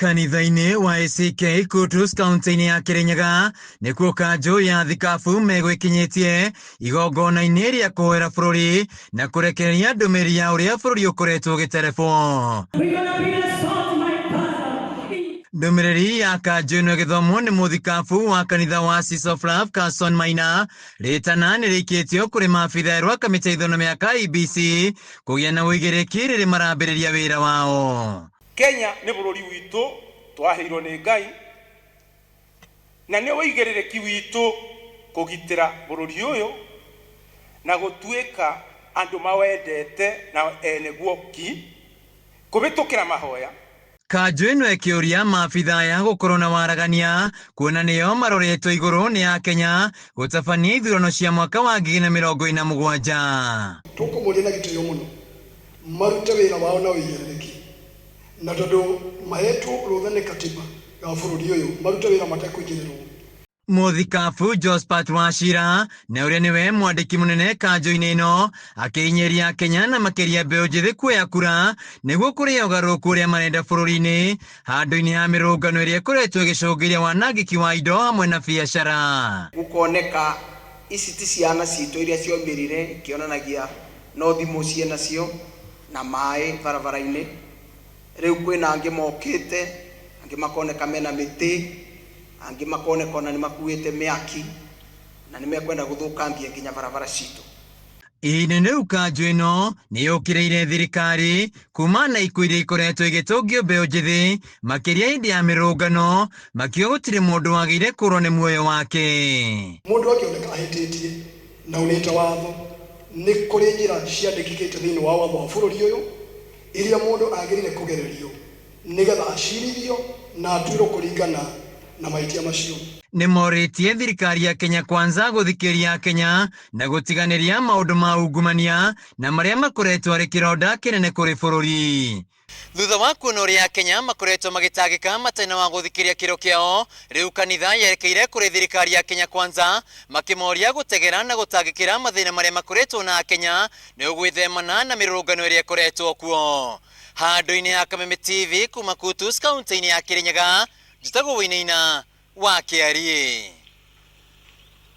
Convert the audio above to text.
Kanitha-inĩ wa ACK Kutus kaunti-inĩ ya Kirinyaga nĩkuo kanjũ ya thikabu megwĩkinyĩtie igongona-inĩ rĩa kũhoera bũrũri na kũrekereria ndũmĩrĩri ya ũrĩa bũrũri ũkoretwo ũgĩterebwo. Ndũmĩrĩri ya kanjũ ĩno ĩgĩthomwo nĩ mũthikabu wa kanitha wa Seeds of Love Carson Maina rĩtana nĩrĩikĩtio kũrĩ maabitha erũ a kamĩtĩ ya ithurano ya IEBC kũgĩa na ũigĩrĩki rĩrĩ marambĩrĩria wĩra wao. Kenya nĩ bũrũri witũ twaheirwo nĩ Ngai na nĩ ũigĩrĩrĩki witũ kũgitĩra bũrũri ũyũ na gũtuĩka andũ mawendete na ene guoki kũbĩtũkĩra mahoya. Kanjũ ĩno ĩkĩũria maabitha aya gũkorwo na waragania kuona nĩo maroretwo igũrũ nĩ Akenya gũtabania ithurano cia mwaka wa 2027. Tũkũmũria na gĩtĩo mũno marute wĩra wao na ũigĩrĩrĩki na tondũ mahetwo rũtha nĩ katiba ya bũrũri ũyũ marute wĩra matekũigĩrĩrwo. Mũthikabu Josephat Wachira na ũrĩa nĩwe mwandĩki mũnene kanjũ-inĩ ĩno akĩinyeria Akenya na makĩria mbeũ njĩthĩ kuoya kura nĩguo kũrĩa ũgarũrũku ũrĩa marenda bũrũri-inĩ handũ-inĩ ha mĩrũngano ĩrĩa ĩkoretwo ĩgĩcũngĩrĩria wanangĩki wa indo hamwe na biacara. Gũkoneka ici ti ciana citũ iria ciomĩrire ikĩonanagia no thimũ ciĩ nacio na maĩ barabara-inĩ. Rĩu kwĩna angĩ mokĩte, angĩ makoneka mena mĩtĩ, angĩ makoneka ona nĩ makuĩte mĩaki na nĩ mekwenda gũthũkangia nginya barabara citũ. Ihinda rĩu kanjũ ĩno nĩ yũkĩrĩire thirikari kuma na ikuũ iria ikoretwo igĩtũngio mbeũ njĩthĩ makĩria hĩndĩ ya mĩrũngano makiuga gũtirĩ mũndũ wagĩrĩire kũrwo nĩ muoyo wake. Mũndũ akĩoneka ahĩtĩtie na unĩte watho nĩ kũrĩ njĩra ciandĩkĩkĩte thĩinĩ wa watho wa bũrũri ũyũ iria mũndũ agĩrĩire kũgererio nĩgetha acirithio na atuĩrwo kũringana na mahĩtia macio. Nĩmorĩtie thirikari ya Kenya Kwanza gũthikĩrĩria Kenya na gũtiganĩria maũndũ ma ungumania na marĩa makoretwo arĩ kĩronda kĩnene kũrĩ bũrũri. Thutha wa kuona ũrĩa Kenya makoretwo magĩtangĩka matena wa gũthikĩria kĩro kĩao, rĩu kanitha yerekeire kũrĩ thirikari ya Kenya Kwanza makĩmoria gũtegera na gũtangĩkĩra mathĩna marĩa makoretwo na Kenya nĩ gwĩthemana na mĩrũrũngano ĩrĩa ĩkoretwo kuo. Handũ-inĩ ha Kameme TV kuma Kutus kaunti-inĩ ya Kirinyaga, njĩtagwo Wĩinaina wa Kĩarie.